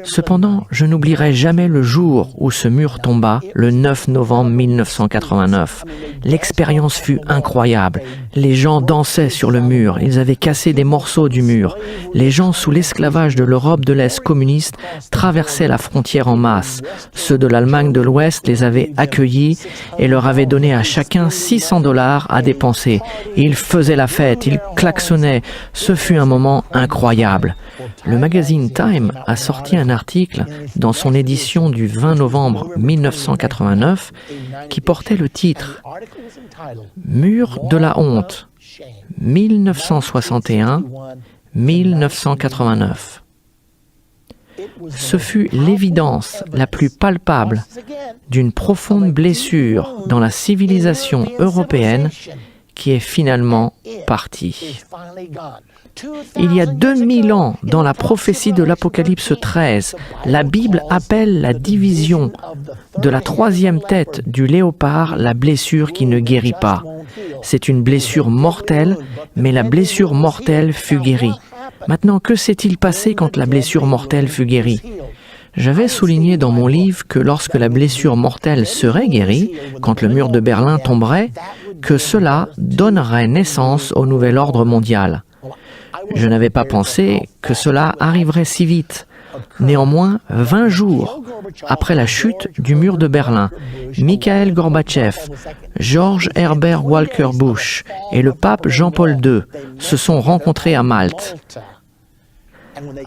Speaker 2: Cependant, je n'oublierai jamais le jour où ce mur tomba, le 9 novembre 1989. L'expérience fut incroyable. Les gens dansaient sur le mur, ils avaient cassé des morceaux du mur. Les gens sous l'esclavage de l'Europe de l'Est communiste traversaient la frontière en masse. Ceux de l'Allemagne de l'Ouest les avaient accueillis et leur avaient donné à chacun $600 à dépenser. Ils faisaient la fête, ils klaxonnaient. Ce fut un moment incroyable. Le magazine Time a sorti un article dans son édition du 20 novembre 1989 qui portait le titre « Mur de la honte, 1961-1989 ». Ce fut l'évidence la plus palpable d'une profonde blessure dans la civilisation européenne qui est finalement partie. Il y a 2000 ans, dans la prophétie de l'Apocalypse 13, la Bible appelle la division de la troisième tête du léopard la blessure qui ne guérit pas. C'est une blessure mortelle, mais la blessure mortelle fut guérie. Maintenant, que s'est-il passé quand la blessure mortelle fut guérie? J'avais souligné dans mon livre que lorsque la blessure mortelle serait guérie, quand le mur de Berlin tomberait, que cela donnerait naissance au nouvel ordre mondial. Je n'avais pas pensé que cela arriverait si vite. Néanmoins, 20 jours après la chute du mur de Berlin, Mikhail Gorbatchev, George Herbert Walker Bush et le pape Jean-Paul II se sont rencontrés à Malte.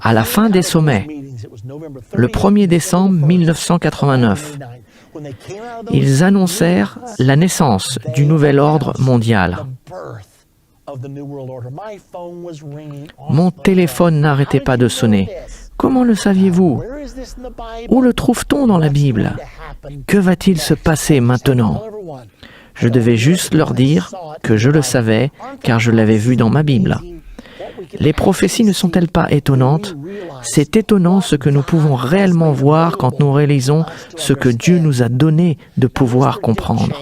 Speaker 2: À la fin des sommets, le 1er décembre 1989, ils annoncèrent la naissance du nouvel ordre mondial. Mon téléphone n'arrêtait pas de sonner. Comment le saviez-vous? Où le trouve-t-on dans la Bible? Que va-t-il se passer maintenant? Je devais juste leur dire que je le savais, car je l'avais vu dans ma Bible. Les prophéties ne sont-elles pas étonnantes? C'est étonnant ce que nous pouvons réellement voir quand nous réalisons ce que Dieu nous a donné de pouvoir comprendre.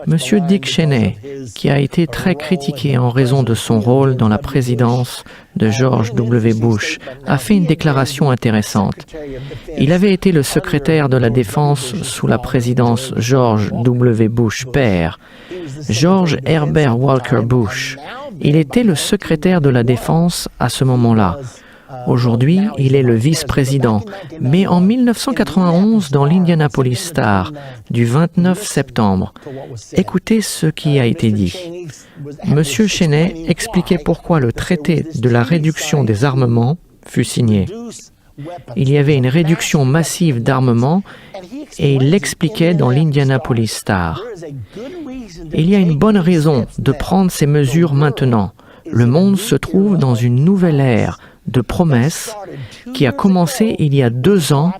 Speaker 2: Monsieur Dick Cheney, qui a été très critiqué en raison de son rôle dans la présidence de George W. Bush, a fait une déclaration intéressante. Il avait été le secrétaire de la Défense sous la présidence George W. Bush père, George Herbert Walker Bush. Il était le secrétaire de la Défense à ce moment-là. Aujourd'hui, il est le vice-président. Mais en 1991, dans l'Indianapolis Star, du 29 septembre, écoutez ce qui a été dit. Monsieur Cheney expliquait pourquoi le traité de la réduction des armements fut signé. Il y avait une réduction massive d'armements et il l'expliquait dans l'Indianapolis Star. Il y a une bonne raison de prendre ces mesures maintenant. Le monde se trouve dans une nouvelle ère de promesses qui a commencé il y a 2 ans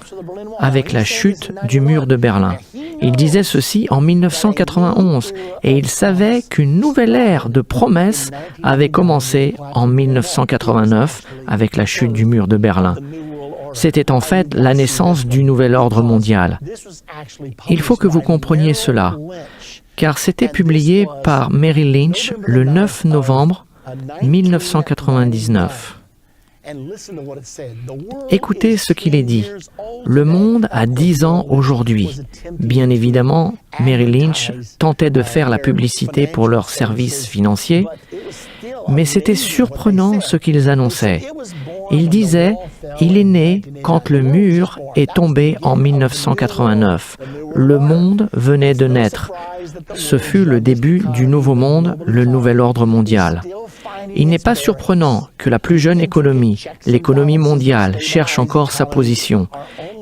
Speaker 2: avec la chute du mur de Berlin. Il disait ceci en 1991 et il savait qu'une nouvelle ère de promesses avait commencé en 1989 avec la chute du mur de Berlin. C'était en fait la naissance du nouvel ordre mondial. Il faut que vous compreniez cela, car c'était publié par Merrill Lynch le 9 novembre 1999. Écoutez ce qu'il est dit. Le monde a 10 ans aujourd'hui. Bien évidemment, Merrill Lynch tentait de faire la publicité pour leurs services financiers, mais c'était surprenant ce qu'ils annonçaient. Ils disaient « Il est né quand le mur est tombé en 1989. Le monde venait de naître. Ce fut le début du nouveau monde, le nouvel ordre mondial. » Il n'est pas surprenant que la plus jeune économie, l'économie mondiale, cherche encore sa position.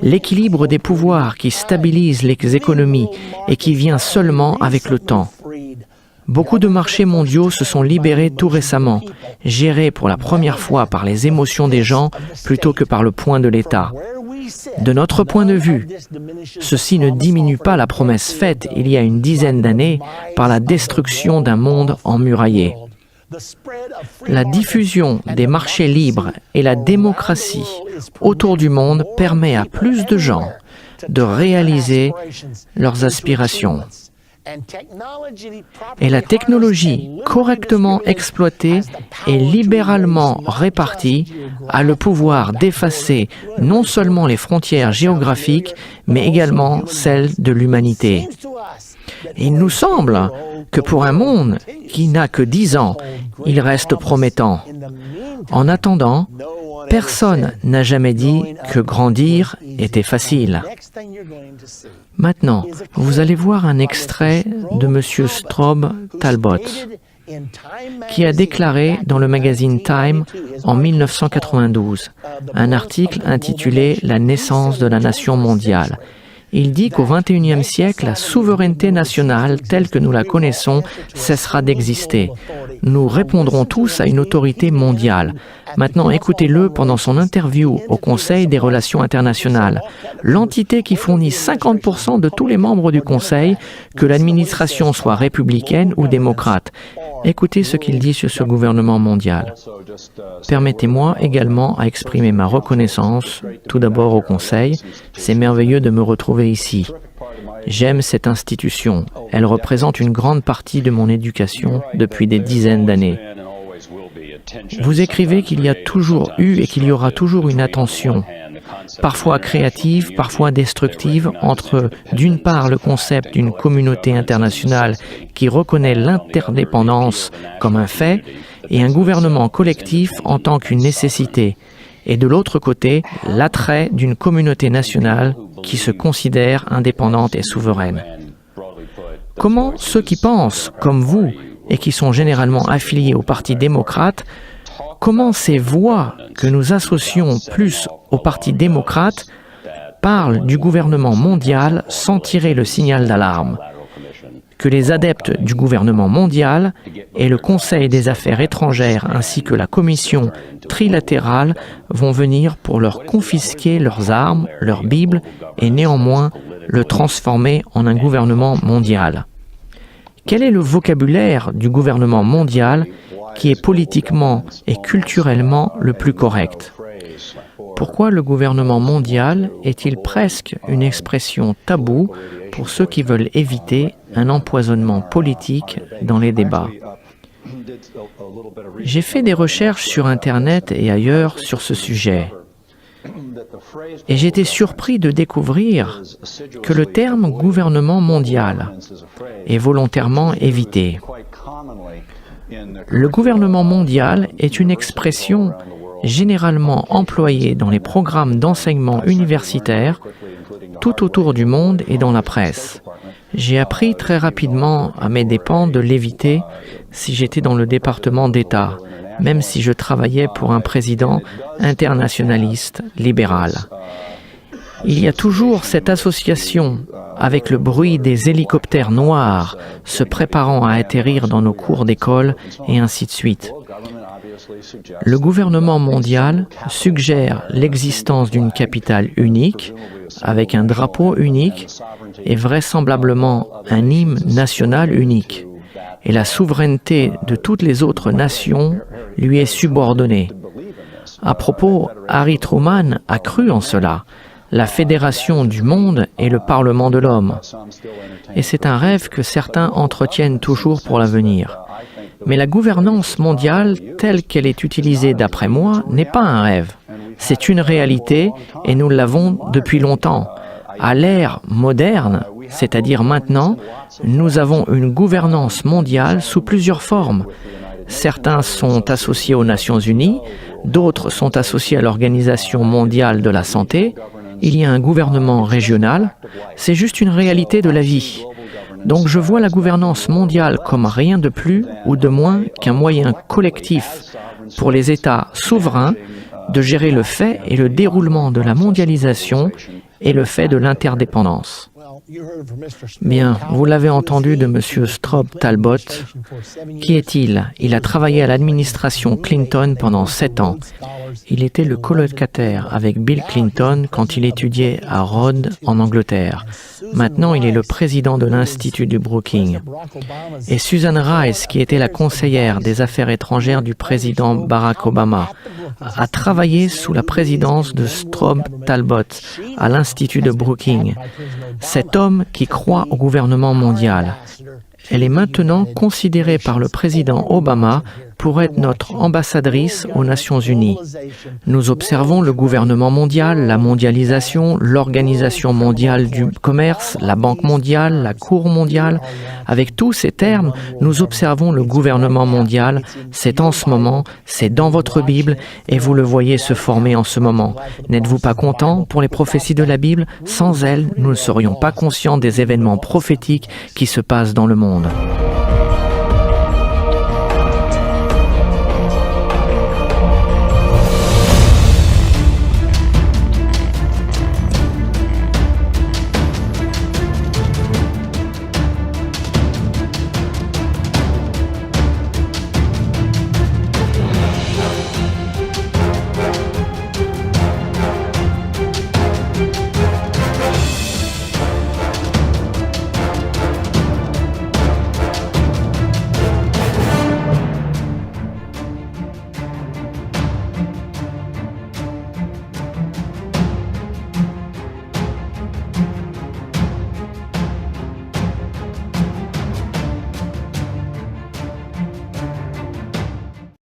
Speaker 2: L'équilibre des pouvoirs qui stabilise les économies et qui vient seulement avec le temps. Beaucoup de marchés mondiaux se sont libérés tout récemment, gérés pour la première fois par les émotions des gens plutôt que par le point de l'État. De notre point de vue, ceci ne diminue pas la promesse faite il y a une dizaine d'années par la destruction d'un monde emmuraillé. La diffusion des marchés libres et la démocratie autour du monde permet à plus de gens de réaliser leurs aspirations. Et la technologie correctement exploitée et libéralement répartie a le pouvoir d'effacer non seulement les frontières géographiques, mais également celles de l'humanité. Il nous semble que pour un monde qui n'a que 10 ans, il reste promettant. En attendant, personne n'a jamais dit que grandir était facile. Maintenant, vous allez voir un extrait de M. Strobe Talbot, qui a déclaré dans le magazine Time en 1992 un article intitulé « La naissance de la nation mondiale ». Il dit qu'au XXIe siècle, la souveraineté nationale telle que nous la connaissons cessera d'exister. Nous répondrons tous à une autorité mondiale. Maintenant, écoutez-le pendant son interview au Conseil des relations internationales. L'entité qui fournit 50% de tous les membres du Conseil, que l'administration soit républicaine ou démocrate. Écoutez ce qu'il dit sur ce gouvernement mondial. Permettez-moi également à exprimer ma reconnaissance, tout d'abord au Conseil. C'est merveilleux de me retrouver ici. J'aime cette institution. Elle représente une grande partie de mon éducation depuis des dizaines d'années. Vous écrivez qu'il y a toujours eu et qu'il y aura toujours une attention, parfois créative, parfois destructive, entre d'une part le concept d'une communauté internationale qui reconnaît l'interdépendance comme un fait et un gouvernement collectif en tant qu'une nécessité, et de l'autre côté l'attrait d'une communauté nationale qui se considère indépendante et souveraine. Comment ceux qui pensent comme vous et qui sont généralement affiliés au Parti démocrate, comment ces voix que nous associons plus au Parti démocrate parlent du gouvernement mondial sans tirer le signal d'alarme? Que les adeptes du gouvernement mondial et le Conseil des affaires étrangères ainsi que la Commission trilatérale vont venir pour leur confisquer leurs armes, leurs Bibles et néanmoins le transformer en un gouvernement mondial. Quel est le vocabulaire du gouvernement mondial qui est politiquement et culturellement le plus correct? Pourquoi le gouvernement mondial est-il presque une expression taboue pour ceux qui veulent éviter un empoisonnement politique dans les débats? J'ai fait des recherches sur Internet et ailleurs sur ce sujet. Et j'étais surpris de découvrir que le terme « gouvernement mondial » est volontairement évité. Le gouvernement mondial est une expression généralement employée dans les programmes d'enseignement universitaire tout autour du monde et dans la presse. J'ai appris très rapidement à mes dépens de l'éviter si j'étais dans le département d'État, même si je travaillais pour un président internationaliste libéral. Il y a toujours cette association avec le bruit des hélicoptères noirs se préparant à atterrir dans nos cours d'école et ainsi de suite. Le gouvernement mondial suggère l'existence d'une capitale unique, avec un drapeau unique et vraisemblablement un hymne national unique. Et la souveraineté de toutes les autres nations lui est subordonnée. À propos, Harry Truman a cru en cela. La fédération du monde et le Parlement de l'homme. Et c'est un rêve que certains entretiennent toujours pour l'avenir. Mais la gouvernance mondiale, telle qu'elle est utilisée d'après moi, n'est pas un rêve. C'est une réalité et nous l'avons depuis longtemps. À l'ère moderne, c'est-à-dire maintenant, nous avons une gouvernance mondiale sous plusieurs formes. Certains sont associés aux Nations Unies, d'autres sont associés à l'Organisation mondiale de la santé. Il y a un gouvernement régional, c'est juste une réalité de la vie. Donc je vois la gouvernance mondiale comme rien de plus ou de moins qu'un moyen collectif pour les États souverains de gérer le fait et le déroulement de la mondialisation et le fait de l'interdépendance. Bien, vous l'avez entendu de M. Strobe Talbot. Qui est-il? Il a travaillé à l'administration Clinton pendant 7 ans. Il était le colocataire avec Bill Clinton quand il étudiait à Rhodes, en Angleterre. Maintenant, il est le président de l'Institut du Brookings. Et Susan Rice, qui était la conseillère des Affaires étrangères du président Barack Obama, a travaillé sous la présidence de Strobe Talbot à l'Institut de Brookings. Cet homme qui croit au gouvernement mondial. Elle est maintenant considérée par le président Obama pour être notre ambassadrice aux Nations Unies. Nous observons le gouvernement mondial, la mondialisation, l'Organisation mondiale du commerce, la Banque mondiale, la Cour mondiale. Avec tous ces termes, nous observons le gouvernement mondial. C'est en ce moment, c'est dans votre Bible et vous le voyez se former en ce moment. N'êtes-vous pas content pour les prophéties de la Bible? Sans elles, nous ne serions pas conscients des événements prophétiques qui se passent dans le monde.